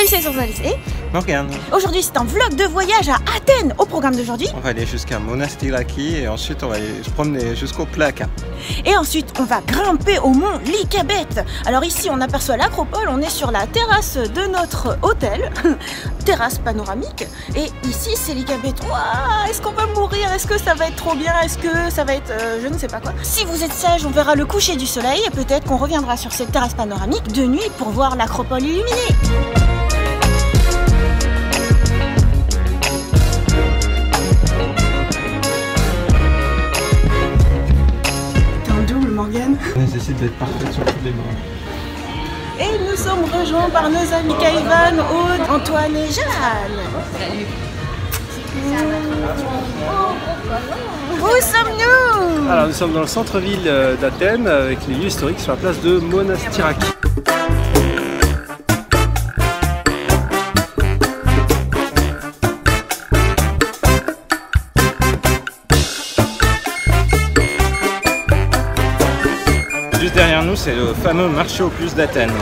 c'est Sourzalis et Morgane. aujourd'hui c'est un vlog de voyage à Athènes. Au programme d'aujourd'hui, On va aller jusqu'à Monastiraki et ensuite on va aller se promener jusqu'au Plaka. et ensuite on va grimper au mont Lycabette. Alors ici on aperçoit l'acropole, on est sur la terrasse de notre hôtel, terrasse panoramique, et ici c'est Lycabette. Waouh, est-ce qu'on va mourir? Est-ce que ça va être trop bien? Est-ce que ça va être je ne sais pas quoi. Si vous êtes sage, on verra le coucher du soleil et peut-être qu'on reviendra sur cette terrasse panoramique de nuit pour voir l'acropole illuminée. T'es en double, Morgane. On nécessite d'être parfaite sur tous les bancs. Et nous sommes rejoints par nos amis Kaivan, Aude, Antoine et Jeanne. Salut. Où sommes-nous? Alors nous sommes dans le centre-ville d'Athènes avec les lieux historiques sur la place de Monastiraki. Juste derrière nous, c'est le fameux marché aux puces d'Athènes.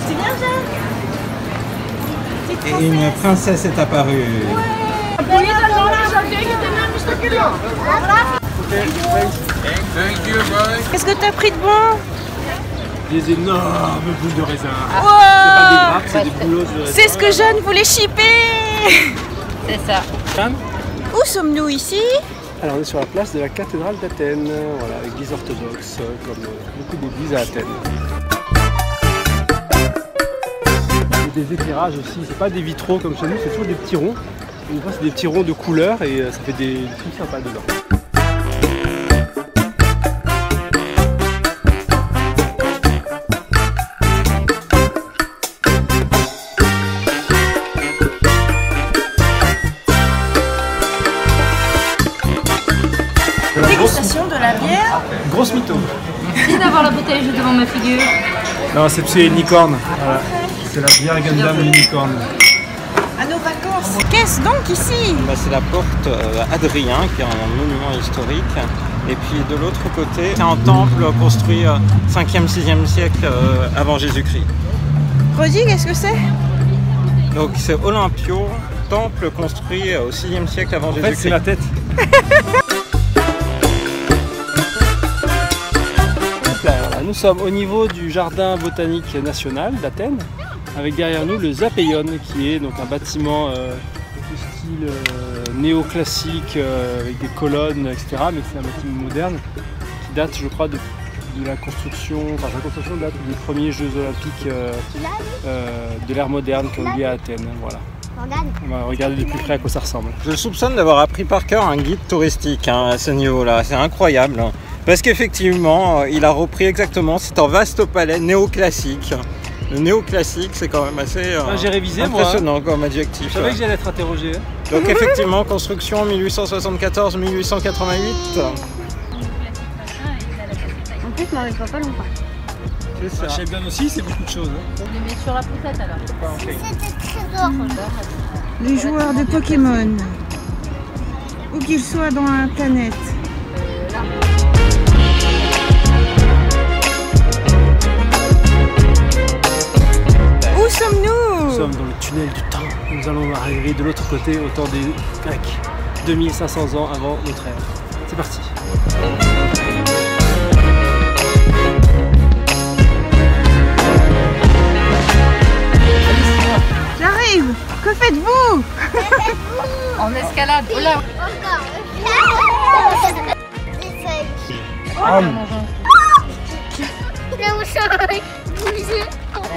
C'est bien, Jeanne? Et une princesse est apparue. Qu'est-ce que t'as pris de bon? Des énormes boules de raisin. Wow. C'est pas des grappes, c'est des bouleaux de raisin. C'est ce que Jeanne voulait shipper. C'est ça. Jeanne. Où sommes-nous ici? Alors on est sur la place de la cathédrale d'Athènes, voilà, l'église orthodoxe, comme beaucoup d'églises à Athènes. Il y a des éclairages aussi, c'est pas des vitraux comme chez nous, c'est toujours des petits ronds. Une fois c'est des petits ronds de couleur et ça fait des trucs sympas dedans. Dégustation de la bière. Grosse mytho. Merci d'avoir la bouteille juste devant ma figure. Non, c'est unicorne. Voilà. C'est la bière Gundam unicorne. À nos vacances. Qu'est-ce donc ici? Bah, c'est la porte Hadrien, qui est un monument historique. Et puis de l'autre côté, c'est un temple construit 5e, 6e siècle avant Jésus-Christ. Redis, qu'est-ce que c'est? Donc c'est Olympio, temple construit au 6e siècle avant En fait, Jésus-Christ. c'est la tête. Voilà, nous sommes au niveau du jardin botanique national d'Athènes, avec derrière nous le Zapeion, qui est donc un bâtiment de style néoclassique avec des colonnes, etc. Mais c'est un bâtiment moderne qui date, je crois, de la construction, enfin sa construction date des premiers Jeux Olympiques de l'ère moderne qui ont lieu à Athènes. Voilà. On va regarder de plus près à quoi ça ressemble. Je soupçonne d'avoir appris par cœur un guide touristique à ce niveau-là, c'est incroyable. Parce qu'effectivement, il a repris exactement, c'est un vaste palais néoclassique. Le néoclassique, c'est quand même assez J'ai révisé, impressionnant comme adjectif. Je savais que j'allais être interrogé. Donc effectivement, construction 1874-1888. En plus, moi, je vois pas longtemps. C'est ça. Chez Ben aussi, c'est beaucoup de choses. On les met sur la poussette alors. Les joueurs de Pokémon, où qu'ils soient dans la planète. Où sommes-nous? Nous sommes dans le tunnel du temps. Nous allons arriver de l'autre côté au temps des Grecs, 2500 ans avant notre ère. C'est parti. J'arrive. Que faites-vous? En escalade. Oh là.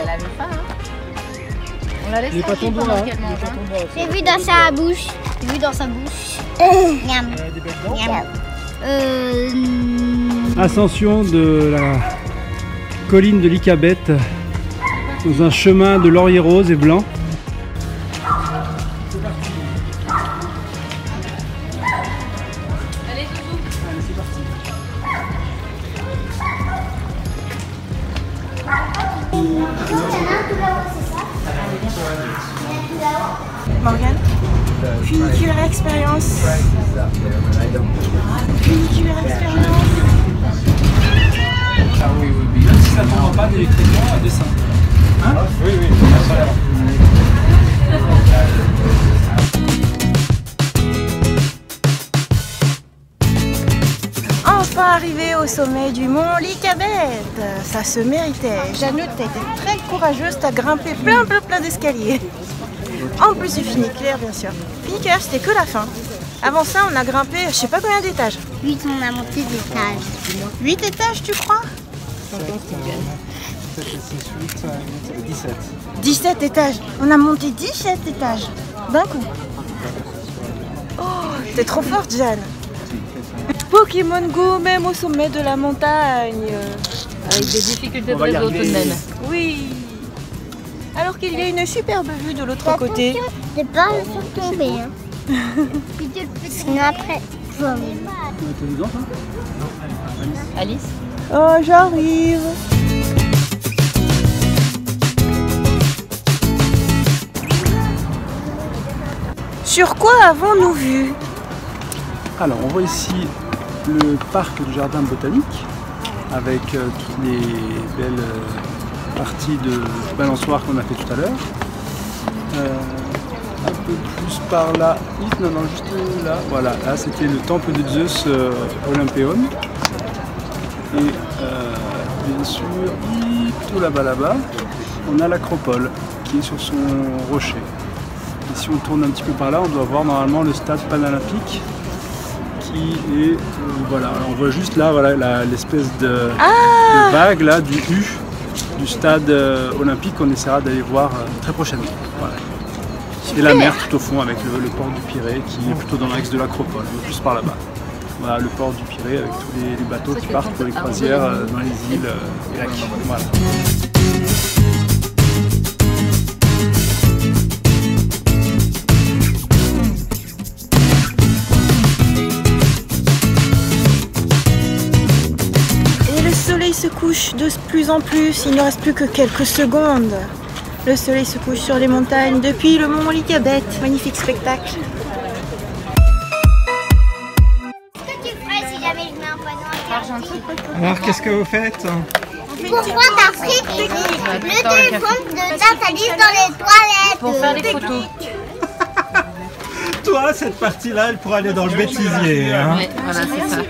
Elle avait faim. On la laisse Il est pas tranquille tombé pendant là. qu'elle mange. Hein. J'ai vu dans sa bouche. J'ai vu dans sa bouche. Miam. Des belles dents. Miam. Ascension de la colline de Lycabette dans un chemin de laurier rose et blanc. Allez, Doudou. Allez, c'est parti. Morgane, funiculaire expérience. Funiculaire expérience. Même si ça ne tombe pas d'électriquement à dessin. Hein? Oui, oui, absolument. Enfin arrivé au sommet du mont Lycabette. Ça se méritait. Jeannette, t'as été très courageuse, t'as grimpé plein d'escaliers. En plus du funiculaire, bien sûr. Funiculaire, c'était que la fin. Avant ça, on a grimpé, je sais pas combien d'étages. 8, on a monté d'étages. 8 étages, tu crois? 17. 17 étages. On a monté 17 étages. D'un coup. Oh, t'es trop forte, Jeanne. Pokémon Go, même au sommet de la montagne. Avec des difficultés de réseau tout de même. Oui. Alors qu'il y a une superbe vue de l'autre côté. J'ai peur de se tomber. Hein. Sinon après, Alice? Oh, j'arrive. Sur quoi avons-nous vu? Alors, on voit ici le parc du jardin botanique avec toutes les belles parties de balançoire qu'on a fait tout à l'heure. Un peu plus par là, non, juste là, voilà, là c'était le temple de Zeus Olympion. Et bien sûr, tout là-bas, on a l'acropole qui est sur son rocher. Et si on tourne un petit peu par là, on doit voir normalement le stade panolympique qui est, voilà, on voit juste là, voilà, l'espèce de vague là du U du stade olympique qu'on essaiera d'aller voir très prochainement. Voilà. Et la mer tout au fond avec le port du Pirée qui est plutôt dans l'axe de l'acropole, plus par là-bas. Voilà, le port du Pirée avec tous les bateaux qui partent pour les croisières dans les îles et lacs. Voilà. Et le soleil se couche de plus en plus, il ne reste plus que quelques secondes. Le soleil se couche sur les montagnes depuis le mont Lycabette. Magnifique spectacle. qu'est-ce que tu ferais si jamais je mets un poison argentique? Alors, qu'est-ce que vous faites? Pourquoi t'as pris le téléphone de Natalie dans les toilettes? Pour faire les photos. Toi, cette partie-là, elle pourra aller dans le bêtisier. Hein. Ouais, voilà, c'est ça.